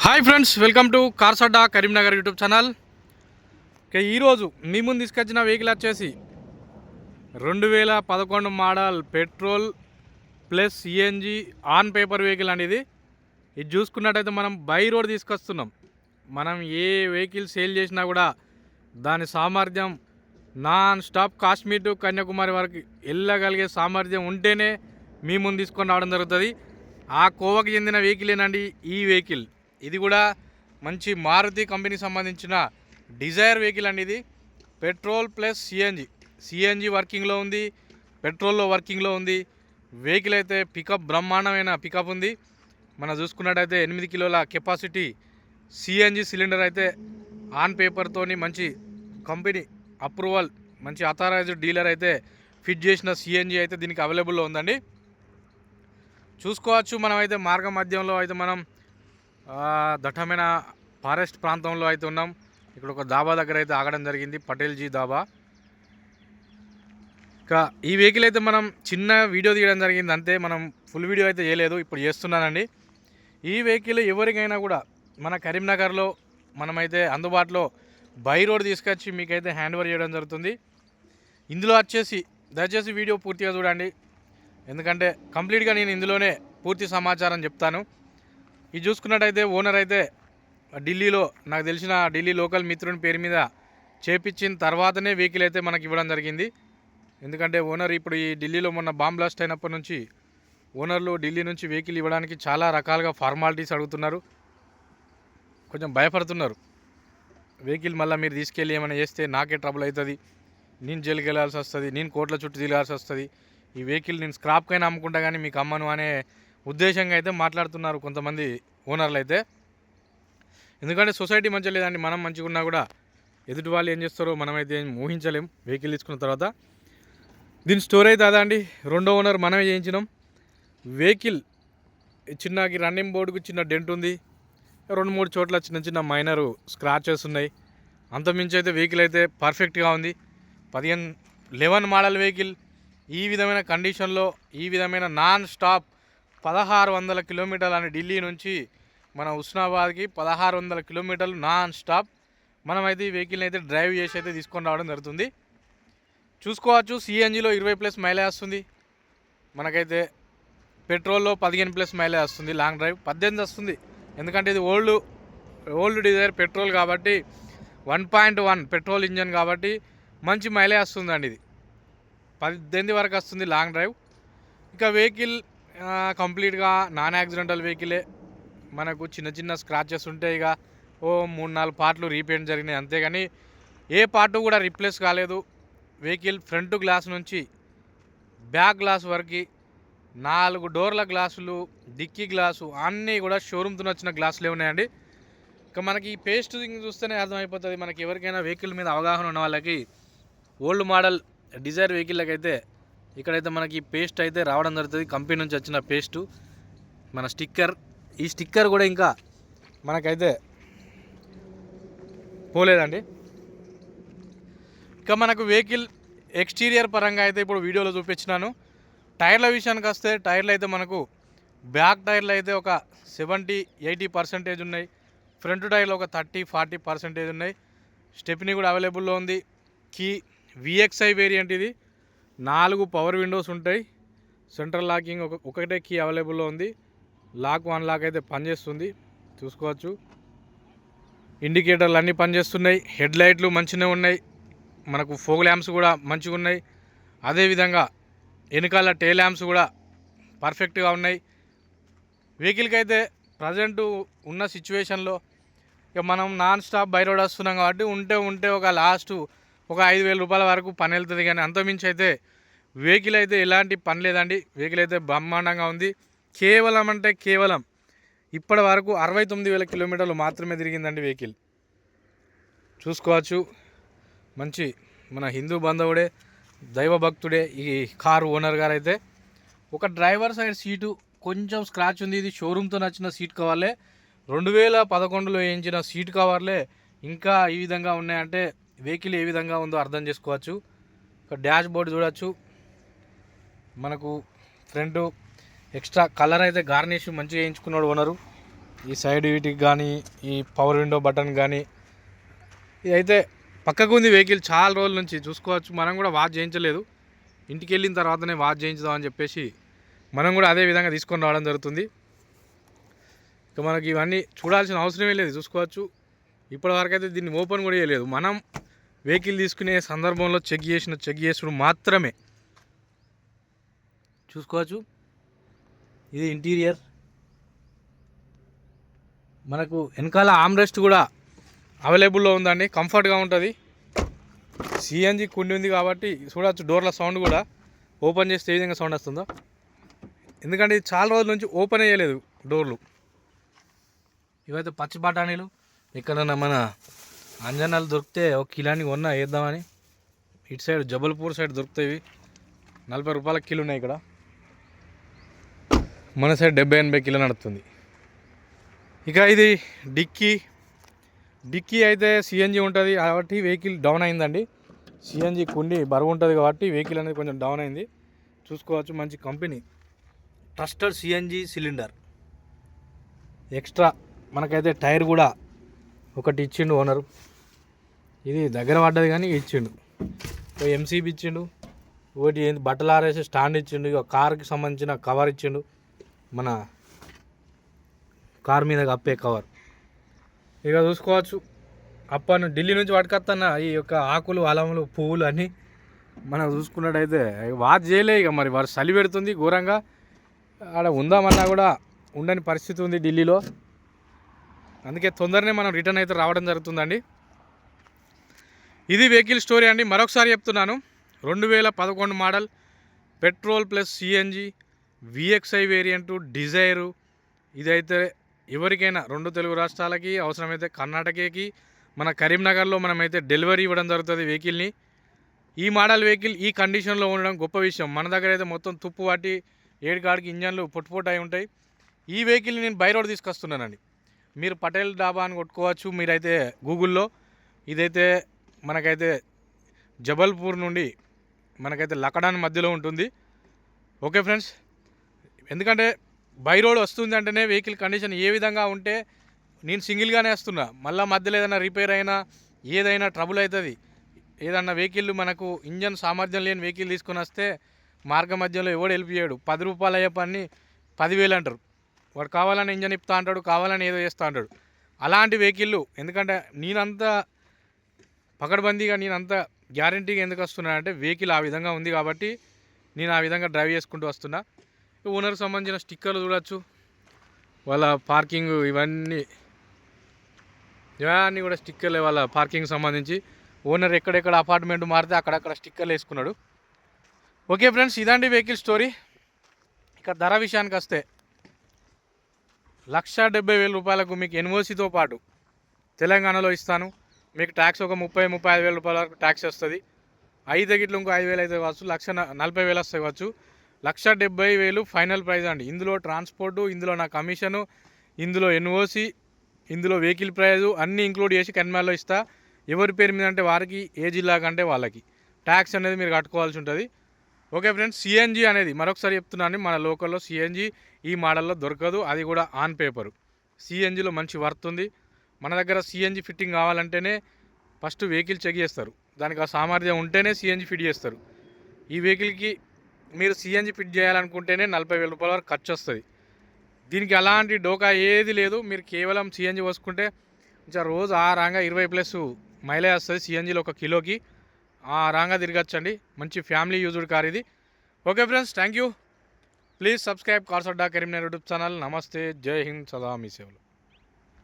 Hi friends, welcome to cars Adda Karimnagar YouTube channel. ఈరోజు మీ ముందు తీసుకొచ్చిన వెహికల్ వచ్చేసి 2011 model petrol plus CNG on paper vehicle అండి. ఇది చూసుకున్నట్టయితే మనం బై రోడ్ తీసుకొస్తున్నాం. మనం ఏ వెహికల్ సేల్ చేసినా కూడా దాని సామర్థ్యం non stop Kashmir to Kanyakumari వరకు వెళ్ళగలిగే సామర్థ్యం ఉంటేనే మీ ముందు తీసుకొని రావడం జరుగుతుంది. ఆ కోవకు చెందిన వెహికలేనండి ఈ వెహికల్. ఇది కూడా మంచి మారుతి కంపెనీకి సంబంధించిన డిజైర్ వెహికల్ అండి. ఇది పెట్రోల్ ప్లస్ సిఎన్జి వర్కింగ్లో ఉంది, పెట్రోల్లో వర్కింగ్లో ఉంది. వెహికల్ అయితే పికప్ బ్రహ్మాండమైన పికప్ ఉంది. మనం చూసుకున్నట్టయితే 8 కిలోల కెపాసిటీ సిఎన్జి సిలిండర్ అయితే ఆన్ పేపర్తోని మంచి కంపెనీ అప్రూవల్, మంచి అథారైజ్డ్ డీలర్ అయితే ఫిట్ చేసిన సిఎన్జి అయితే దీనికి అవైలబుల్లో ఉందండి. చూసుకోవచ్చు. మనమైతే మార్గ మధ్యంలో అయితే మనం దట్టమైన ఫారెస్ట్ ప్రాంతంలో అయితే ఉన్నాం. ఇక్కడ ఒక దాబా దగ్గర అయితే ఆగడం జరిగింది, పటేల్జీ దాబా. ఇంకా ఈ వెహికల్ అయితే మనం చిన్న వీడియో తీయడం జరిగింది అంతే, మనం ఫుల్ వీడియో అయితే చేయలేదు, ఇప్పుడు చేస్తున్నానండి. ఈ వెహికల్ ఎవరికైనా కూడా మన కరీంనగర్లో మనమైతే అందుబాటులో బై రోడ్ తీసుకొచ్చి మీకైతే హ్యాండ్ ఓవర్ చేయడం జరుగుతుంది. ఇందులో వచ్చేసి దయచేసి వీడియో పూర్తిగా చూడండి, ఎందుకంటే కంప్లీట్గా నేను ఇందులోనే పూర్తి సమాచారం చెప్తాను. ఇది చూసుకున్నట్టయితే ఓనర్ అయితే ఢిల్లీలో, నాకు తెలిసిన ఢిల్లీ లోకల్ మిత్రుని పేరు మీద చేపించిన తర్వాతనే వెహికల్ అయితే మనకి ఇవ్వడం జరిగింది. ఎందుకంటే ఓనర్ ఇప్పుడు ఈ ఢిల్లీలో మొన్న బాంబ్ బ్లాస్ట్ అయినప్పటి నుంచి ఓనర్లు ఢిల్లీ నుంచి వెహికల్ ఇవ్వడానికి చాలా రకాలుగా ఫార్మాలిటీస్ అడుగుతున్నారు, కొంచెం భయపడుతున్నారు. వెహికల్ మళ్ళీ మీరు తీసుకెళ్ళి ఏమైనా చేస్తే నాకే ట్రబుల్ అవుతుంది, నేను జైలుకి వెళ్ళాల్సి వస్తుంది, నేను కోట్ల చుట్టూ తిరగాల్సి వస్తుంది, ఈ వెహికల్ నేను స్క్రాప్కైనా అమ్ముకుంటా కానీ మీకు అమ్మను అనే ఉద్దేశంగా అయితే మాట్లాడుతున్నారు కొంతమంది ఓనర్లు అయితే. ఎందుకంటే సొసైటీ మంచిగా లేదండి, మనం మంచిగా ఉన్నా కూడా ఎదుటి వాళ్ళు ఏం చేస్తారో మనమైతే ఏం ఊహించలేం. వెహికల్ తీసుకున్న తర్వాత దీని స్టోరీ అయితే అదా అండి. రెండో ఓనర్ మనమే చేయించినాం. వెహికల్ చిన్నకి రన్నింగ్ బోర్డుకు చిన్న డెంట్ ఉంది, 2-3 చోట్ల చిన్న చిన్న మైనర్ స్క్రాచెస్ ఉన్నాయి. అంతమించి అయితే వెహికల్ అయితే పర్ఫెక్ట్గా ఉంది. 11 మోడల్ వెహికల్ ఈ విధమైన కండిషన్లో, ఈ విధమైన నాన్ స్టాప్ 1600 కిలోమీటర్లు అని ఢిల్లీ నుంచి మన హుస్నాబాద్కి 1600 కిలోమీటర్లు నాన్ స్టాప్ మనమైతే ఈ వెహికల్ని అయితే డ్రైవ్ చేసి అయితే తీసుకొని రావడం జరుగుతుంది. చూసుకోవచ్చు. సిఎన్జిలో 20+ మైలేజ్ వస్తుంది, మనకైతే పెట్రోల్లో 15+ మైలేజ్ వస్తుంది. లాంగ్ డ్రైవ్ 18 వస్తుంది, ఎందుకంటే ఇది ఓల్డ్ డిజైర్ పెట్రోల్ కాబట్టి 1.1 పెట్రోల్ ఇంజన్ కాబట్టి మంచి మైలేజ్ వస్తుందండి. ఇది 18 వరకు వస్తుంది లాంగ్ డ్రైవ్. ఇక వెహికల్ కంప్లీట్గా నాన్ యాక్సిడెంటల్ వెహికలే. మనకు చిన్న చిన్న స్క్రాచెస్ ఉంటాయి, ఇక 3-4 పార్ట్లు రీపేంట్ జరిగినాయి, అంతేగాని ఏ పార్టు కూడా రీప్లేస్ కాలేదు. వెహికల్ ఫ్రంట్ గ్లాస్ నుంచి బ్యాక్ గ్లాస్ వరకు 4 డోర్ల గ్లాసులు, డిక్కీ గ్లాసు అన్నీ కూడా షోరూమ్తో వచ్చిన గ్లాసులే ఉన్నాయండి. ఇక మనకి ఈ పేస్ట్ చూస్తేనే అర్థమైపోతుంది మనకి, ఎవరికైనా వెహికల్ మీద అవగాహన ఉన్న వాళ్ళకి. ఓల్డ్ మోడల్ డిజైర్ వెహికల్లకి అయితే ఇక్కడైతే మనకి పేస్ట్ అయితే రావడం జరుగుతుంది, కంపెనీ నుంచి వచ్చిన పేస్టు. మన స్టిక్కర్, ఈ స్టిక్కర్ కూడా ఇంకా మనకైతే పోలేదండి. ఇక మనకు వెహికల్ ఎక్స్టీరియర్ పరంగా అయితే ఇప్పుడు వీడియోలో చూపించినాను. టైర్ల విషయానికి వస్తే టైర్లు అయితే మనకు బ్యాక్ టైర్లు అయితే ఒక 70-80% ఉన్నాయి, ఫ్రంట్ టైర్లు ఒక 30-40% ఉన్నాయి. స్టెప్నీ కూడా అవైలబుల్లో ఉంది. కీ విఎక్స్ఐ వేరియంట్ ఇది, 4 పవర్ విండోస్ ఉంటాయి. సెంట్రల్ లాకింగ్ ఒకటే కీ అవైలబుల్లో ఉంది. లాక్ అన్లాక్ అయితే పనిచేస్తుంది, చూసుకోవచ్చు. ఇండికేటర్లు అన్నీ పనిచేస్తున్నాయి. హెడ్ లైట్లు మంచిగా ఉన్నాయి, మనకు ఫోగ్ ల్యాంప్స్ కూడా మంచిగా ఉన్నాయి. అదేవిధంగా వెనకాల టైల్ ల్యాంప్స్ కూడా పర్ఫెక్ట్గా ఉన్నాయి. వెహికల్కి అయితే ప్రజెంట్ ఉన్న సిచ్యువేషన్లో ఇక మనం నాన్ స్టాప్ బై రోడ్ వస్తున్నాం కాబట్టి ఉంటే ఒక లాస్ట్ ఒక 5,000 రూపాయల వరకు పని వెళ్తుంది, కానీ అంతమించి అయితే వెహికల్ అయితే ఎలాంటి పని లేదండి. వెహికల్ అయితే బ్రహ్మాండంగా ఉంది. కేవలం ఇప్పటి వరకు 69,000 కిలోమీటర్లు మాత్రమే తిరిగిందండి వెహికల్. చూసుకోవచ్చు. మంచి మన హిందూ బంధువుడే, దైవ భక్తుడే ఈ కారు ఓనర్ గారు అయితే. ఒక డ్రైవర్ సైడ్ సీటు కొంచెం స్క్రాచ్ ఉంది, ఇది షోరూమ్తో నచ్చిన సీట్ కవర్లే, 2011లో వేయించిన సీట్ కవర్లే ఇంకా ఈ విధంగా ఉన్నాయంటే వెహికల్ ఏ విధంగా ఉందో అర్థం చేసుకోవచ్చు. ఒక డాష్ బోర్డు చూడవచ్చు. మనకు ఫ్రంట్ ఎక్స్ట్రా కలర్ అయితే గార్నిష్ మంచిగా వేయించుకున్నాడు ఓనరు. ఈ సైడ్ వీటికి కానీ ఈ పవర్ విండో బటన్ కానీ ఇదైతే పక్కకు ఉంది వెహికల్ చాలా రోజుల నుంచి చూసుకోవచ్చు. మనం కూడా వాచ్ చేయించలేదు, ఇంటికి వెళ్ళిన తర్వాతనే వాచ్ చేయించుదామని చెప్పేసి మనం కూడా అదే విధంగా తీసుకొని రావడం జరుగుతుంది. ఇక మనకి ఇవన్నీ చూడాల్సిన అవసరమే లేదు, చూసుకోవచ్చు. ఇప్పటివరకు అయితే దీన్ని ఓపెన్ కూడా చేయలేదు. మనం వెహికల్ తీసుకునే సందర్భంలో చెక్ చేసుడు మాత్రమే. చూసుకోవచ్చు, ఇది ఇంటీరియర్. మనకు వెనకాల ఆమ్రెస్ట్ కూడా అవైలబుల్లో ఉందండి, కంఫర్ట్గా ఉంటుంది. సిఎన్జి కుండి ఉంది కాబట్టి చూడవచ్చు. డోర్ల సౌండ్ కూడా ఓపెన్ చేస్తే ఏ విధంగా సౌండ్ వస్తుందో, ఎందుకంటే ఇది చాలా రోజుల నుంచి ఓపెన్ అయ్యలేదు డోర్లు. ఇవైతే పచ్చి బఠానీలు. ఎక్కడన్నా మన అంజనాలు దొరికితే ఒక కిలోని కొన్నా వేద్దామని. ఇటు సైడ్ జబల్పూర్ సైడ్ దొరుకుతాయి, 40 రూపాయల కిలో ఉన్నాయి ఇక్కడ. మన సైడ్ 70-80 కిలో నడుస్తుంది. ఇక ఇది డిక్కీ అయితే సిఎన్జి ఉంటుంది కాబట్టి వెహికల్ డౌన్ అయిందండి. సిఎన్జి కుండి బరువు ఉంటుంది కాబట్టి వెహికల్ అనేది కొంచెం డౌన్ అయింది. చూసుకోవచ్చు, మంచి company trusted CNG cylinder. Extra మనకైతే టైర్ కూడా ఒకటి ఇచ్చిండు ఓనరు. ఇది దగ్గర పడ్డది కానీ ఇచ్చిండు. ఎంసీబీ ఇచ్చిండు, ఒకటి బట్టలు ఆరేసి స్టాండ్ ఇచ్చిండు. ఇక కార్కి సంబంధించిన కవర్ ఇచ్చిండు, మన కార్ మీద కప్పే కవర్. ఇక చూసుకోవచ్చు, అప్పను ఢిల్లీ నుంచి పట్టుకొస్తున్న ఈ యొక్క ఆకులు, అలములు, పువ్వులు అన్నీ మనం చూసుకున్నట్టయితే వాచ్ చేయలే. ఇక మరి వారు చలి పెడుతుంది ఘోరంగా, ఆడ ఉందామన్నా కూడా ఉండని పరిస్థితి ఉంది ఢిల్లీలో. అందుకే తొందరనే మనం రిటర్న్ అయితే రావడం జరుగుతుందండి. ఇది వెహికల్ స్టోరీ అండి. మరొకసారి చెప్తున్నాను, 2011 model petrol plus CNG VXi variant Dzire. ఇదైతే ఎవరికైనా 2 తెలుగు రాష్ట్రాలకి, అవసరమైతే కర్ణాటకకి, మన కరీంనగర్లో మనమైతే డెలివరీ ఇవ్వడం జరుగుతుంది వెహికల్ని. ఈ మోడల్ వెహికల్ ఈ కండిషన్లో ఉండడం గొప్ప విషయం. మన దగ్గర అయితే మొత్తం తుప్పు పట్టి ఏడుకాడికి ఇంజన్లు పొట్టుపోటు అయి ఉంటాయి. ఈ వెహికల్ని నేను బై రోడ్ తీసుకొస్తున్నానండి. మీరు పటేల్ డాబా అని కొట్టుకోవచ్చు మీరైతే గూగుల్లో. ఇదైతే మనకైతే జబల్పూర్ నుండి మనకైతే లకడాన్ మధ్యలో ఉంటుంది. ఓకే ఫ్రెండ్స్, ఎందుకంటే బై రోడ్ వస్తుంది అంటేనే వెహికల్ కండిషన్ ఏ విధంగా ఉంటే, నేను సింగిల్గానే వస్తున్నా, మళ్ళీ మధ్యలో ఏదైనా రిపేర్ అయినా ఏదైనా ట్రబుల్ అవుతుంది. ఏదన్నా వెహికల్ మనకు ఇంజన్ సామర్థ్యం లేని వెహికల్ తీసుకొని వస్తే మార్గ మధ్యలో ఎవడు హెల్ప్ చేయడు. 10 రూపాయలు అయ్యే పని 10,000 అంటారు. వాడు కావాలని ఇంజన్ ఇప్పుతా అంటాడు, కావాలని ఏదో చేస్తూ అంటాడు. అలాంటి వెహికల్లు, ఎందుకంటే నేనంతా పకడ్బందీగా నేనంతా గ్యారంటీగా ఎందుకు వస్తున్నా అంటే వెహికల్ ఆ విధంగా ఉంది కాబట్టి నేను ఆ విధంగా డ్రైవ్ చేసుకుంటూ వస్తున్నా. ఓనర్కి సంబంధించిన స్టిక్కర్లు చూడవచ్చు, వాళ్ళ పార్కింగ్ ఇవన్నీ కూడా స్టిక్కర్లే. వాళ్ళ పార్కింగ్ సంబంధించి ఓనర్ ఎక్కడెక్కడ అపార్ట్మెంట్ మారితే అక్కడక్కడ స్టిక్కర్లు వేసుకున్నాడు. ఓకే ఫ్రెండ్స్, ఇదండి వెహికల్ స్టోరీ. ఇక ధర విషయానికి వస్తే 1,70,000 రూపాయలకు మీకు ఎన్ఓసితో పాటు తెలంగాణలో ఇస్తాను. మీకు ట్యాక్స్ ఒక 30-35 వేల రూపాయల వరకు ట్యాక్స్ వస్తుంది. 5 గిట్లు ఇంకో 5,000 అయితే కావచ్చు, 1,40,000 వస్తాయి కావచ్చు. 1,70,000 ఫైనల్ ప్రైజ్ అండి. ఇందులో ట్రాన్స్పోర్టు, ఇందులో నా కమిషను, ఇందులో ఎన్ఓసి, ఇందులో వెహికల్ ప్రైజు అన్నీ ఇంక్లూడ్ చేసి కెన్మాల్లో ఇస్తా. ఎవరి పేరు మీద అంటే వారికి, ఏ జిల్లా కంటే వాళ్ళకి ట్యాక్స్ అనేది మీరు కట్టుకోవాల్సి ఉంటుంది. ఓకే ఫ్రెండ్స్, సిఎన్జి అనేది మరొకసారి చెప్తున్నాను, మన లోకల్లో సిఎన్జి ఈ మోడల్లో దొరకదు, అది కూడా ఆన్ పేపరు. సిఎన్జిలో మంచి వర్త్ ఉంది. మన దగ్గర సిఎన్జి ఫిట్టింగ్ కావాలంటేనే ఫస్ట్ వెహికల్ చెక్ చేస్తారు, దానికి ఆ సామర్థ్యం ఉంటేనే సిఎన్జి ఫిట్ చేస్తారు. ఈ వెహికల్కి మీరు సిఎన్జి ఫిట్ చేయాలనుకుంటేనే 40,000 రూపాయల వరకు ఖర్చు వస్తుంది. దీనికి అలాంటి డోకా ఏది లేదు. మీరు కేవలం సిఎన్జి పోసుకుంటే కొంచెం రోజు ఆ రాంగా 20+ మైలేజ్ వస్తుంది సిఎన్జిలో 1 కిలోకి. ఆ రాంగా తిరగచ్చండి. మంచి ఫ్యామిలీ యూజ్డ్ కార్ ఇది. Okay friends, thank you. Please subscribe cars Adda Karimnagar YouTube channel. నమస్తే, జై హింద్, సదా మీ సేవలు.